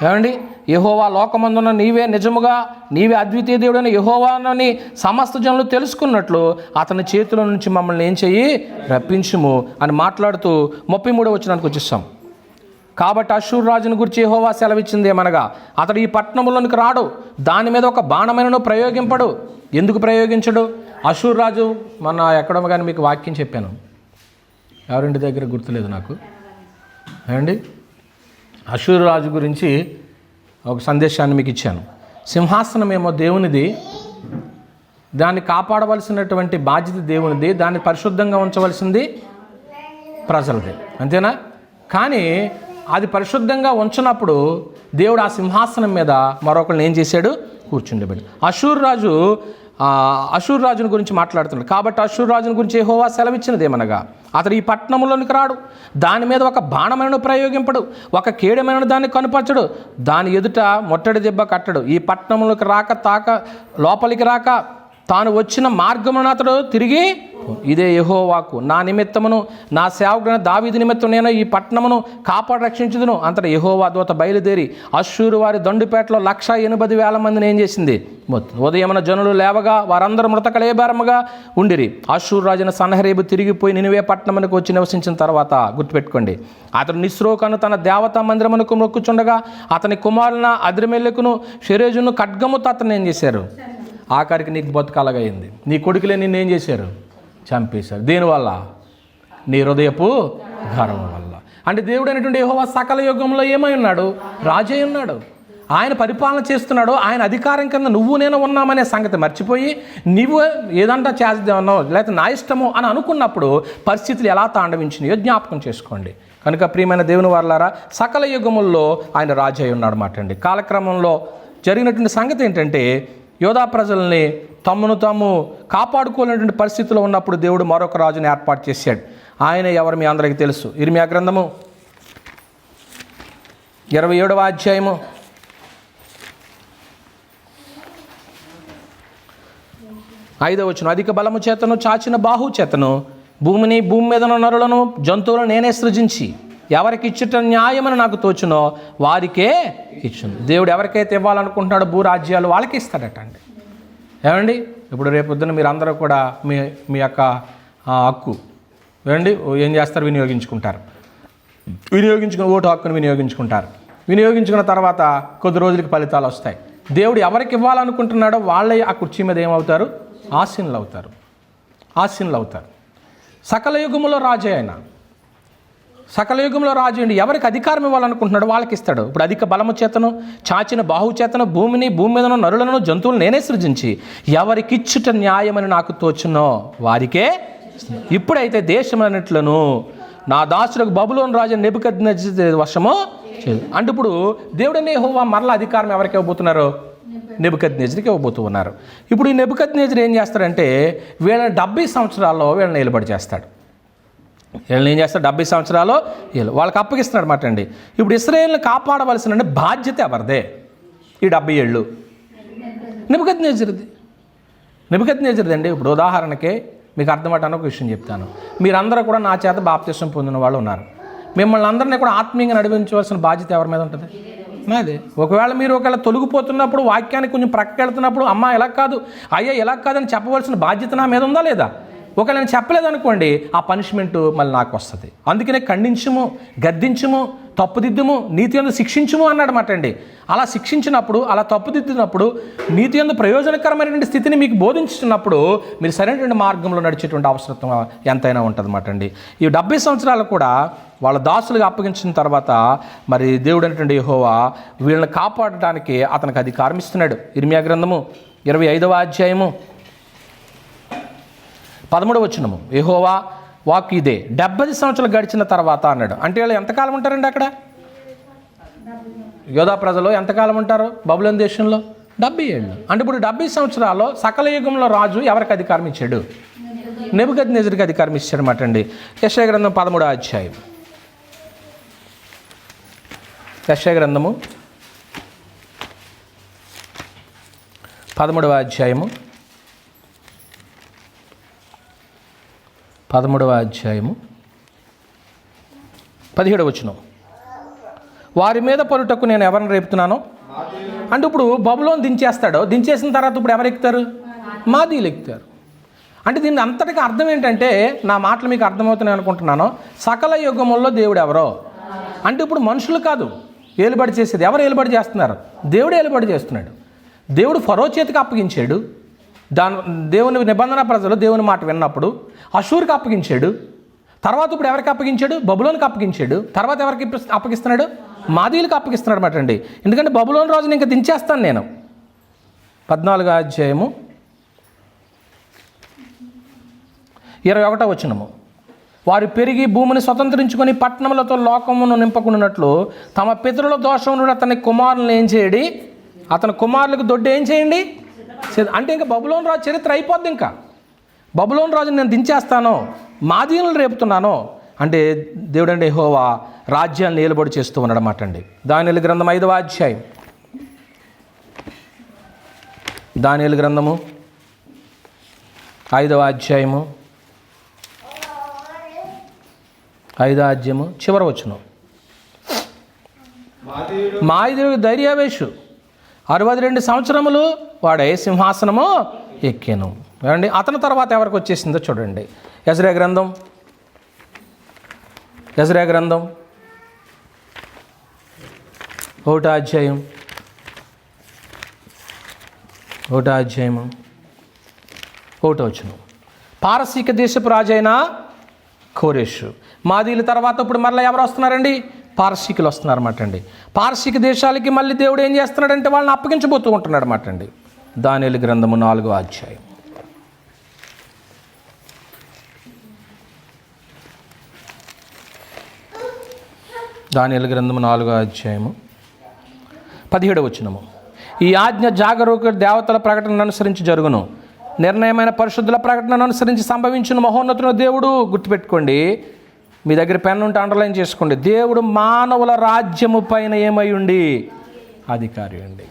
ఏమండి? యెహోవా లోకమందున నీవే నిజముగా, నీవే అద్వితీయ దేవుడని యెహోవానని సమస్త జనులు తెలుసుకున్నట్లు అతని చేతుల నుంచి మమ్మల్ని ఏం చెయ్యి? రప్పించుము అని మాట్లాడుతూ 33వ వచనానికి వచ్చేస్తాం. కాబట్టి అశ్షూరు రాజును గురించి యెహోవా సెలవిచ్చింది ఏమనగా, అతడు ఈ పట్టణంలోనికి రాడు, దాని మీద ఒక బాణమైనను ప్రయోగింపడు. ఎందుకు ప్రయోగించడు? అశ్షూరు రాజు మన ఎక్కడో కానీ మీకు వాక్యం చెప్పాను, ఎవరింటి దగ్గర గుర్తులేదు నాకు. ఏమండి? అశ్షూరు రాజు గురించి ఒక సందేశాన్ని మీకు ఇచ్చాను. సింహాసనం ఏమో దేవునిది, దాన్ని కాపాడవలసినటువంటి బాధ్యత దేవునిది, దాన్ని పరిశుద్ధంగా ఉంచవలసింది ప్రజలది, అంతేనా? కానీ అది పరిశుద్ధంగా ఉంచినప్పుడు దేవుడు ఆ సింహాసనం మీద మరొకరిని ఏం చేశాడు? కూర్చుండబెట్టి. అశ్షూరు రాజుని గురించి మాట్లాడుతున్నాడు. కాబట్టి అశ్షూరు రాజుని గురించి యెహోవా సెలవిచ్చినది ఏమనగా, అతడు ఈ పట్టణంలోనికి రాడు, దాని మీద ఒక బాణమైన ప్రయోగింపడు, ఒక కేడమైన దాన్ని కనుపరచడు, దాని ఎదుట మొట్టడి దెబ్బ కట్టడు. ఈ పట్టణంలోకి రాక లోపలికి రాక తాను వచ్చిన మార్గమును అతడు తిరిగి ఇదే యెహోవాకు నా నిమిత్తమును నా సేవకుడైన దావీదు నిమిత్తం నేను ఈ పట్టణమును కాపాడి రక్షించుదును. అంతటా యెహోవా దూత బయలుదేరి అశ్షూరు వారి దండుపేటలో 180,000 మందిని ఏం చేసింది? ఉదయమున జనులు లేవగా వారందరూ మృతకళేబరముగా ఉండిరి. అశ్షూరు రాజైన సన్హెరీబు తిరిగిపోయి నినివే పట్టణమునకు వచ్చి నివసించిన తర్వాత, గుర్తుపెట్టుకోండి, అతడు నిస్రోకను తన దేవతా మందిరమునకు మొక్కుచుండగా అతని కుమారున అద్రిమెల్లెకును షెరేజును ఖడ్గముతో అతను ఏం చేశారు? ఆఖరికి నీకు బతుకలగైంది. నీ కొడుకులే నిన్ను ఏం చేశారు? చంపేశారు. దేనివల్ల? నీ హృదయపు గర్వం వల్ల. అంటే దేవుడు అనేటువంటి యెహోవా సకల యుగంలో ఏమై ఉన్నాడు? రాజై ఉన్నాడు. ఆయన పరిపాలన చేస్తున్నాడు. ఆయన అధికారం కింద నువ్వు నేను ఉన్నామనే సంగతి మర్చిపోయి నువ్వు ఏదంటా చేద్దామో లేకపోతే నా ఇష్టమో అని అనుకున్నప్పుడు పరిస్థితులు ఎలా తాండవించినాయో జ్ఞాపకం చేసుకోండి. కనుక ప్రియమైన దేవుని వారలారా, సకల యుగముల్లో ఆయన రాజై ఉన్నాడు మాట అండి. కాలక్రమంలో జరిగినటువంటి సంగతి ఏంటంటే, యోధా ప్రజల్ని తమను తాము కాపాడుకోలేనటువంటి పరిస్థితిలో ఉన్నప్పుడు దేవుడు మరొక రాజుని ఏర్పాటు చేశాడు. ఆయన ఎవరు మీ అందరికీ తెలుసు. ఇర్మియా గ్రంథము 27వ అధ్యాయము 5వ వచనం. అధిక బలము చేతను చాచిన బాహు చేతను భూమి మీద నరులను జంతువులను నేనే సృజించి ఎవరికి ఇచ్చుట న్యాయమని నాకు తోచునో వారికే ఇచ్చును. దేవుడు ఎవరికైతే ఇవ్వాలనుకుంటున్నాడో భూరాజ్యాలు వాళ్ళకి ఇస్తాడట అండి. ఏమండి, ఇప్పుడు రేపొద్దున మీరు అందరూ కూడా మీ యొక్క హక్కు ఏమండి ఏం చేస్తారు? వినియోగించుకుంటారు. ఓటు హక్కును వినియోగించుకున్న తర్వాత కొద్ది రోజులకి ఫలితాలు వస్తాయి. దేవుడు ఎవరికి ఇవ్వాలనుకుంటున్నాడో వాళ్ళే ఆ కుర్చీ మీద ఏమవుతారు? ఆసీనులు అవుతారు. సకల యుగములో రాజే ఆయన. సకల యుగంలో రాజు అండి. ఎవరికి అధికారం ఇవ్వాలనుకుంటున్నాడో వాళ్ళకి ఇస్తాడు. ఇప్పుడు అధిక బలము చేతను చాచిన బాహు చేతను భూమి మీదను నరులను జంతువులను నేనే సృజించి ఎవరికిచ్చుట న్యాయమని నాకు తోచునో వారికే. ఇప్పుడైతే దేశమన్నిట్లను నా దాసులకు బబులోను రాజు నెబుకద్నెజరు వశము చేయదు. అంటే ఇప్పుడు దేవుడనే యెహోవా మరలా అధికారం ఎవరికి ఇవ్వబోతున్నారు? నెబుకద్నెజరుకి ఇవ్వబోతూ ఉన్నారు. ఇప్పుడు ఈ నెబుకద్నెజరు ఏం చేస్తాడంటే వీళ్ళని 70 సంవత్సరాల్లో వీళ్ళని నిలబడి చేస్తాడు. వీళ్ళని ఏం చేస్తాడు? 70 సంవత్సరాలు వాళ్ళకి అప్పగిస్తున్నాడు అన్నమాట అండి. ఇప్పుడు ఇశ్రాయేలుని కాపాడవలసిన బాధ్యత ఎవరిదే? ఈ 70 ఏళ్ళు నెబుకద్నెజరుది అండి. ఇప్పుడు ఉదాహరణకే మీకు అర్థమవటానికి ఒక విషయం చెప్తాను. మీరందరూ కూడా నా చేత బాప్తిసం పొందిన వాళ్ళు ఉన్నారు. మిమ్మల్ని అందరినీ కూడా ఆత్మీయంగా నడిపించవలసిన బాధ్యత ఎవరి మీద ఉంటుంది? నాదే. ఒకవేళ తొలగిపోతున్నప్పుడు వాక్యానికి కొంచెం ప్రక్కకెళ్తున్నప్పుడు అమ్మ ఇలా కాదు, అయ్యా ఇలా కాదని చెప్పవలసిన బాధ్యత నా మీద ఉందా లేదా? ఒకవేళ నేను చెప్పలేదనుకోండి, ఆ పనిష్మెంటు మళ్ళీ నాకు వస్తుంది. అందుకనే ఖండించము, గద్దించము, తప్పుదిద్దుము, నీతి యందు శిక్షించము అన్నాడు మాట అండి. అలా శిక్షించినప్పుడు, అలా తప్పుదిద్దినప్పుడు, నీతి యందు ప్రయోజనకరమైనటువంటి స్థితిని మీకు బోధించుతున్నప్పుడు మీరు సరైనటువంటి మార్గంలో నడిచేటువంటి అవసరం ఎంతైనా ఉంటుంది అన్నమాట అండి. ఈ 70 సంవత్సరాలు కూడా వాళ్ళ దాసులుగా అప్పగించిన తర్వాత మరి దేవుడు అనేటువంటి యెహోవా వీళ్ళని కాపాడడానికి అతనికి అధికారం ఇస్తున్నాడు. ఇర్మియా గ్రంథము 25వ అధ్యాయము 13వ వచనము. యెహోవా వాక్కు ఇదే, 70 సంవత్సరాలు గడిచిన తర్వాత అన్నాడు. అంటే వీళ్ళు ఎంతకాలం ఉంటారండి అక్కడ? యోధా ప్రజలు ఎంతకాలం ఉంటారు బబులోను దేశంలో? 70 ఏళ్ళు. అంటే ఇప్పుడు 70 సంవత్సరాల్లో సకల యుగంలో రాజు ఎవరికి అధికారం ఇచ్చాడు? నెబుకద్నెజరుకి అధికారం ఇచ్చాడు అన్నమాట అండి. యెషయా గ్రంథం 13వ అధ్యాయం. యెషయా గ్రంథము 13వ అధ్యాయము 17వ వచనం. వారి మీద పరుటకు నేను ఎవరిని రేపుతున్నానో అంటే ఇప్పుడు బబులోను దించేసిన తర్వాత ఇప్పుడు ఎవరు ఎక్కుతారు? మాదీయులు ఎక్కుతారు. అంటే దీన్ని అంతటికి అర్థం ఏంటంటే, నా మాటలు మీకు అర్థమవుతున్నాయి అనుకుంటున్నాను, సకల యుగముల్లో దేవుడు ఎవరో అంటే ఇప్పుడు మనుషులు కాదు ఏలుబడి చేసేది. ఎవరు ఏలుబడి చేస్తున్నారు? దేవుడు ఏలుబడి చేస్తున్నాడు. దేవుడు ఫరో చేతికి అప్పగించాడు. దేవుని నిబంధన ప్రజలు దేవుని మాట విన్నప్పుడు అషూరుకి అప్పగించాడు. తర్వాత ఇప్పుడు ఎవరికి అప్పగించాడు? బబులోనికి అప్పగించాడు. తర్వాత ఎవరికి అప్పగిస్తున్నాడు? మాదీయులకు అప్పగిస్తున్నాడు అన్నమాట అండి. ఎందుకంటే బబులోను రాజుని ఇంకా దించేస్తాను నేను. 14వ అధ్యాయము 21వ వచనము. వారు పెరిగి భూమిని స్వతంత్రించుకొని పట్టణములతో లోకమును నింపకున్నట్లు తమ పితరుల దోషం నుండి అతని కుమారులను ఏం చేయడి? అతని కుమారులకు దొడ్డు ఏం చేయండి? అంటే ఇంకా బబులోను రాజు చరిత్ర అయిపోద్ది. ఇంకా బబులోను రాజుని నేను దించేస్తాను, మాదీయులను రేపుతున్నాను అంటే దేవుడు అంటే యెహోవా రాజ్యాన్ని నిలబడి చేస్తూ ఉన్నాడు అన్నమాట అండి. దానియేలు గ్రంథం 5వ అధ్యాయం. దానియేలు గ్రంథము 5వ అధ్యాయము చివరి వచనం. మాదీయుడు ధైర్యావేశు 62 సంవత్సరములు వాడే సింహాసనము ఎక్కాను. ఏమండి, అతని తర్వాత ఎవరికి వచ్చేసిందో చూడండి. యెజర్యా గ్రంథం 1వ అధ్యాయం 1వ వచనం. పారసీక దేశపు రాజైన కోరెషు. మాదీయుల తర్వాత ఇప్పుడు మళ్ళీ ఎవరు వస్తున్నారండి? పారసీకులు వస్తున్నారన్నమాట అండి. పారసీక దేశాలకి మళ్ళీ దేవుడు ఏం చేస్తున్నాడంటే వాళ్ళని అప్పగించబోతూ ఉంటున్నాడు అన్నమాట అండి. దానియేలు గ్రంథము 4వ అధ్యాయం. దానియేలు గ్రంథము 4వ అధ్యాయము 17వ వచనము. ఈ ఆజ్ఞ జాగరూక దేవతల ప్రకటనను అనుసరించి జరుగును, నిర్ణయమైన పరిశుద్ధుల ప్రకటనను అనుసరించి సంభవించిన మహోన్నతుని దేవుడు. గుర్తుపెట్టుకోండి, మీ దగ్గర పెన్ ఉంటే అండర్లైన్ చేసుకోండి. దేవుడు మానవుల రాజ్యము పైన ఏమై ఉండి అధికారి అండి.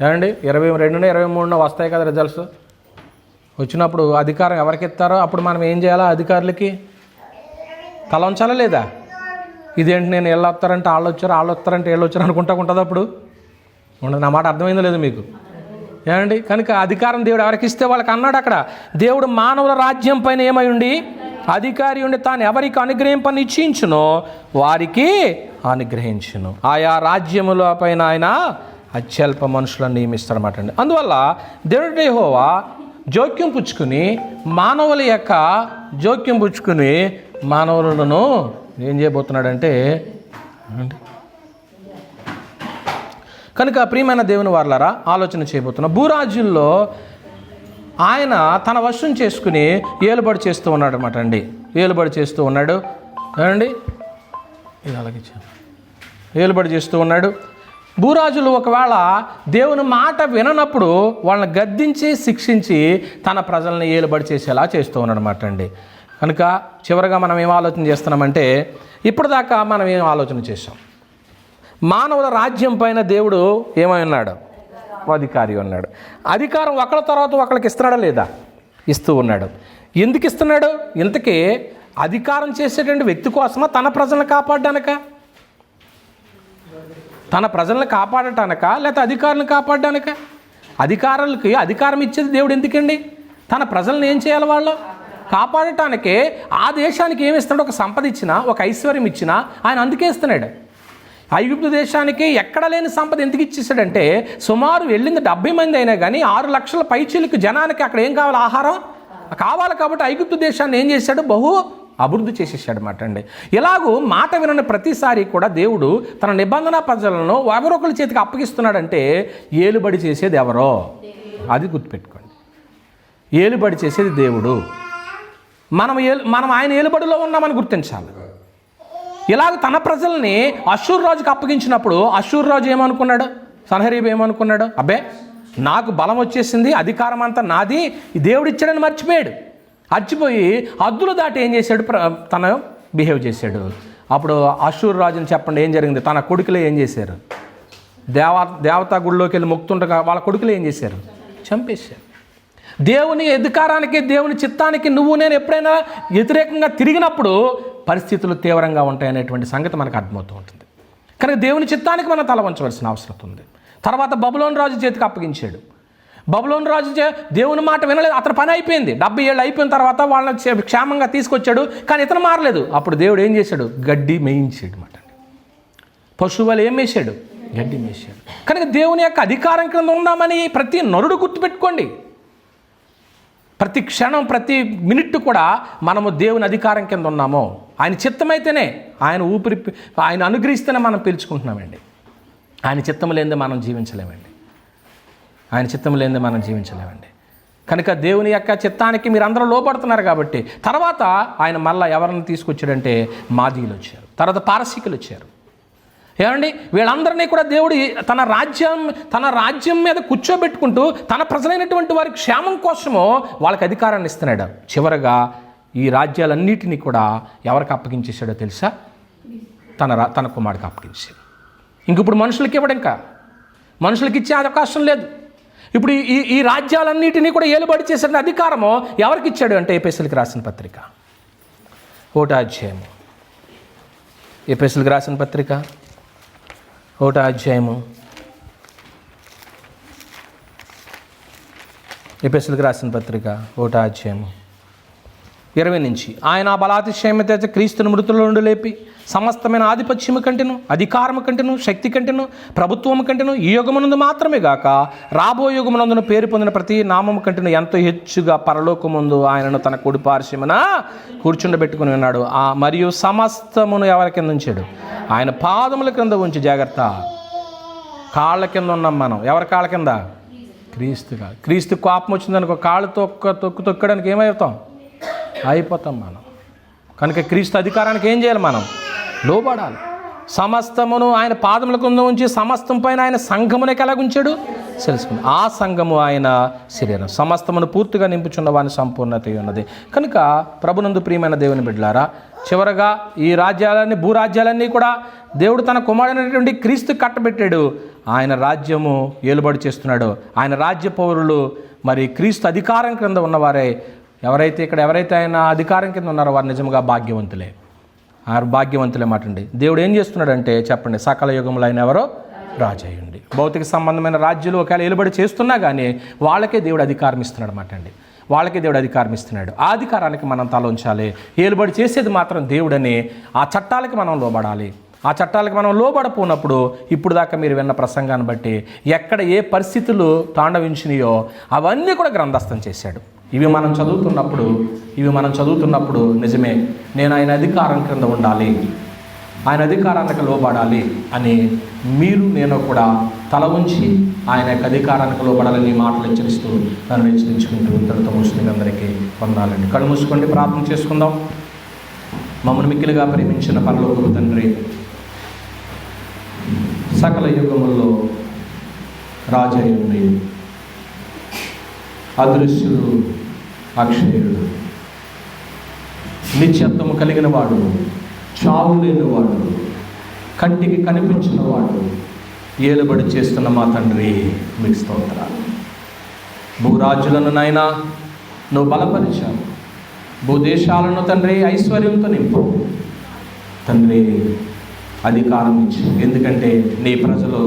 ఏమండి, 22, 23 వస్తాయి కదా రిజల్ట్స్. వచ్చినప్పుడు అధికారం ఎవరికి ఇస్తారో అప్పుడు మనం ఏం చేయాలా? అధికారులకి తల ఉంచాలా లేదా? ఇదేంటి, నేను వీళ్ళు వస్తారంటే వాళ్ళు వచ్చారు, వాళ్ళు వస్తారంటే వీళ్ళు వచ్చారు అనుకుంటా ఉంటుంది. అప్పుడు ఉండదు. నా మాట అర్థమైందో లేదు మీకు? ఏమండి, కనుక అధికారం దేవుడు ఎవరికి ఇస్తే వాళ్ళకి అన్నాడు అక్కడ. దేవుడు మానవుల రాజ్యం పైన ఏమై ఉండి అధికారి ఉండి తాను ఎవరికి అనుగ్రహింపని ఇచ్చించునో వారికి అనుగ్రహించును. ఆయా రాజ్యముల పైన ఆయన అత్యల్ప మనుషులను నియమిస్తాడన్నమాట అండి. అందువల్ల దేవుడు యెహోవా జోక్యం పుచ్చుకుని మానవులను ఏం చేయబోతున్నాడంటే, కనుక ప్రియమైన దేవుని వారలారా ఆలోచన చేయబోతున్నా. భూరాజ్యంలో ఆయన తన వశం చేసుకుని ఏలుబడి చేస్తూ ఉన్నాడు అనమాట అండి. ఏలుబడి చేస్తూ ఉన్నాడు. ఏమండి, ఇది అలాగే ఏలుబడి చేస్తూ ఉన్నాడు. భూరాజులు ఒకవేళ దేవుని మాట విననప్పుడు వాళ్ళని గద్దించి శిక్షించి తన ప్రజల్ని ఏలుబడి చేసేలా చేస్తూ ఉన్నాడు అనమాట అండి. కనుక చివరిగా మనం ఏం ఆలోచన చేస్తున్నామంటే, ఇప్పటిదాకా మనం ఏం ఆలోచన చేసాం? మానవుల రాజ్యం పైన దేవుడు ఏమై ఉన్నాడు? అధికారి ఉన్నాడు. అధికారం ఒకళ్ళ తర్వాత ఒకళ్ళకి ఇస్తున్నాడా లేదా? ఇస్తూ ఉన్నాడు. ఎందుకు ఇస్తున్నాడు? ఇంతకీ అధికారం చేసేటువంటి వ్యక్తి కోసమా, తన ప్రజలను కాపాడడానికా? తన ప్రజలను కాపాడటానికా లేకపోతే అధికారులను కాపాడడానికా? అధికారులకి అధికారం ఇచ్చేది దేవుడు ఎందుకండి? తన ప్రజలను ఏం చేయాలి? వాళ్ళు కాపాడటానికే. ఆ దేశానికి ఏమి ఇస్తున్నాడు? ఒక సంపద ఇచ్చినా, ఒక ఐశ్వర్యం ఇచ్చినా ఆయన అందుకే ఇస్తున్నాడు. ఐగుప్తు దేశానికి ఎక్కడ లేని సంపద ఎందుకు ఇచ్చేసాడంటే, సుమారు వెళ్ళింది 70 మంది అయినా కానీ 6 లక్షల పైచీలకు జనానికి అక్కడ ఏం కావాలి? ఆహారం కావాలి. కాబట్టి ఐగుప్తు దేశాన్ని ఏం చేశాడు? బహు అభివృద్ధి చేసేసాడు అన్నమాట అండి. ఇలాగూ మాట వినని ప్రతిసారి కూడా దేవుడు తన నిబంధన ప్రజలను ఎవరొకరి చేతికి అప్పగిస్తున్నాడంటే, ఏలుబడి చేసేది ఎవరో అది గుర్తుపెట్టుకోండి. ఏలుబడి చేసేది దేవుడు. మనం ఆయన ఏలుబడిలో ఉన్నామని గుర్తించాలి. ఇలాగ తన ప్రజల్ని అష్షూరు రాజుకి అప్పగించినప్పుడు అష్షూరు రాజు ఏమనుకున్నాడు? సన్హెరీబు ఏమనుకున్నాడు? అబ్బే, నాకు బలం వచ్చేసింది, అధికారం అంతా నాది, దేవుడిచ్చాడని మర్చిపోయాడు. అచ్చిపోయి హద్దులు దాటి ఏం చేశాడు? తను బిహేవ్ చేశాడు. అప్పుడు అష్షూరు రాజుని చెప్పండి ఏం జరిగింది? తన కొడుకులే ఏం చేశారు? దేవతా గుడిలోకి వెళ్ళి మొక్కుతుండగా వాళ్ళ కొడుకులే ఏం చేశారు? చంపేశారు. దేవుని అధికారానికి, దేవుని చిత్తానికి నువ్వు నేను ఎప్పుడైనా వ్యతిరేకంగా తిరిగినప్పుడు పరిస్థితులు తీవ్రంగా ఉంటాయనేటువంటి సంగతి మనకు అర్థమవుతూ ఉంటుంది. కనుక దేవుని చిత్తానికి మనం తల వంచవలసిన అవసరం ఉంది. తర్వాత బబులోను రాజు చేతికి అప్పగించాడు. బబులోను రాజు దేవుని మాట వినలేదు. అతని పని అయిపోయింది. 70 ఏళ్ళు అయిపోయిన తర్వాత వాళ్ళని క్షేమంగా తీసుకొచ్చాడు. కానీ ఇతను మారలేదు. అప్పుడు దేవుడు ఏం చేశాడు? గడ్డి మేయించాడు అన్నమాట. పశువులు ఏం వేసాడు? గడ్డి మేసాడు. కనుక దేవుని యొక్క అధికారం కింద ఉన్నామని ప్రతి నరుడు గుర్తుపెట్టుకోండి. ప్రతి క్షణం, ప్రతి మినిట్ కూడా మనము దేవుని అధికారం కింద ఉన్నామో, ఆయన చిత్తమైతేనే, ఆయన అనుగ్రహిస్తేనే మనం పీల్చుకుంటున్నామండి. ఆయన చిత్తం లేనిదే మనం జీవించలేమండి. కనుక దేవుని యొక్క చిత్తానికి మీరు అందరూ లోపడుతున్నారు కాబట్టి తర్వాత ఆయన మళ్ళీ ఎవరిని తీసుకొచ్చాడంటే మాదీయులు వచ్చారు, తర్వాత పారసీకులు వచ్చారు. ఏమండి, వీళ్ళందరినీ కూడా దేవుడు తన రాజ్యం మీద కూర్చోబెట్టుకుంటూ తన ప్రజలైనటువంటి వారి క్షేమం కోసమో వాళ్ళకి అధికారాన్ని ఇస్తున్నాడు. చివరగా ఈ రాజ్యాలన్నిటినీ కూడా ఎవరికి అప్పగించేశాడో తెలుసా? తన కుమారుడికి అప్పగించాడు. ఇంక ఇప్పుడు మనుషులకి ఇవ్వడం, ఇంకా మనుషులకి ఇచ్చే అవకాశం లేదు. ఇప్పుడు ఈ రాజ్యాలన్నిటినీ కూడా ఏలుబడి చేసిన అధికారము ఎవరికి ఇచ్చాడు అంటే ఎఫెసీయులకు రాసిన పత్రిక 1వ అధ్యాయము. ఎఫెసీయులకు రాసిన పత్రిక 1వ అధ్యాయము. ఎఫెసీయులకు రాసిన పత్రిక 1వ అధ్యాయము 20 నుంచి. ఆయన బలాతిశయము చేత క్రీస్తును మృతుల నుండి లేపి సమస్తమైన ఆధిపత్యము కంటెను, అధికారము కంటెను, శక్తి కంటెను, ప్రభుత్వము కంటెను, ఈ యుగమునందు మాత్రమే గాక రాబో యుగమునందున పేరు పొందిన ప్రతి నామము కంటెను ఎంతో హెచ్చుగా పరలోకముందు ఆయనను తన కుడి పార్శ్వమున కూర్చుండబెట్టుకుని ఉన్నాడు. మరియు సమస్తమును ఎవరి కింద ఉంచాడు? ఆయన పాదముల కింద ఉంచి. జాగ్రత్త, కాళ్ళ కింద ఉన్నాం మనం. ఎవరి కాళ్ళ కింద? క్రీస్తుగా. క్రీస్తు కోపం వచ్చిందనుకో కాళ్ళు తొక్కడానికి ఏమవుతాం? అయిపోతాం మనం. కనుక క్రీస్తు అధికారానికి ఏం చేయాలి? మనం లోబడాలి. సమస్తమును ఆయన పాదముల కింద ఉంచి సమస్తం పైన ఆయన సంఘమునకి ఎలాగుంచాడు తెలుసుకుంది. ఆ సంఘము ఆయన శరీరం. సమస్తమును పూర్తిగా నింపుచున్న వాని సంపూర్ణత ఉన్నది. కనుక ప్రభునందు ప్రియమైన దేవుని బిడ్డలారా, చివరగా ఈ రాజ్యాలన్నీ భూరాజ్యాలన్నీ కూడా దేవుడు తన కుమారుడైనటువంటి క్రీస్తు కట్టబెట్టాడు. ఆయన రాజ్యము ఏలుబడి చేస్తున్నాడు. ఆయన రాజ్య పౌరులు మరి క్రీస్తు అధికారం క్రింద ఉన్నవారే. ఎవరైతే ఆయన అధికారం కింద ఉన్నారో వారు నిజంగా భాగ్యవంతులే. ఆ భాగ్యవంతులే మాటండి. దేవుడు ఏం చేస్తున్నాడంటే చెప్పండి, సకల యుగములు ఆయన ఎవరో రాజయ్యండి. భౌతిక సంబంధమైన రాజ్యాలు ఒకవేళ ఏలుబడి చేస్తున్నా కానీ వాళ్ళకే దేవుడు అధికారం ఇస్తున్నాడు అన్నమాట అండి. వాళ్ళకే దేవుడు అధికారం ఇస్తున్నాడు. ఆ అధికారానికి మనం తల ఉంచాలి. ఏలుబడి చేసేది మాత్రం దేవుడని. ఆ చట్టాలకి మనం లోబడాలి. ఆ చట్టాలకు మనం లోబడపోనప్పుడు ఇప్పుడు దాకా మీరు విన్న ప్రసంగాన్ని బట్టి ఎక్కడ ఏ పరిస్థితులు తాండవించినాయో అవన్నీ కూడా గ్రంథస్థం చేశాడు. ఇవి మనం చదువుతున్నప్పుడు నిజమే, నేను ఆయన అధికారం క్రింద ఉండాలి, ఆయన అధికారానికి లోబడాలి అని నేను కూడా తల ఉంచి ఆయన యొక్క అధికారానికి లోబడాలని మాటలు హెచ్చరిస్తూ నన్ను హెచ్చరించుకుంటూ ఇంతటితో ముస్లిం అందరికీ పొందాలండి. కళ్ళు మూసుకోండి, ప్రార్థన చేసుకుందాం. మమ్మల్ని మిక్కిలిగా ప్రేమించిన పరలోకపు తండ్రి, సకల యుగముల్లో రాజయ్యుండి అదృశ్యుడు, అక్షయుడు, నిత్యత్వము కలిగిన వాడు, చావు లేనివాడు, కంటికి కనిపించిన వాడు, ఏలుబడి చేస్తున్న మా తండ్రి మీకు స్తోత్రాలు. భూరాజులను నాయనా నువ్వు బలపరిచావు. భూదేశాలను తండ్రి ఐశ్వర్యంతో నింపు తండ్రి, అధికారం ఇచ్చు. ఎందుకంటే నీ ప్రజలు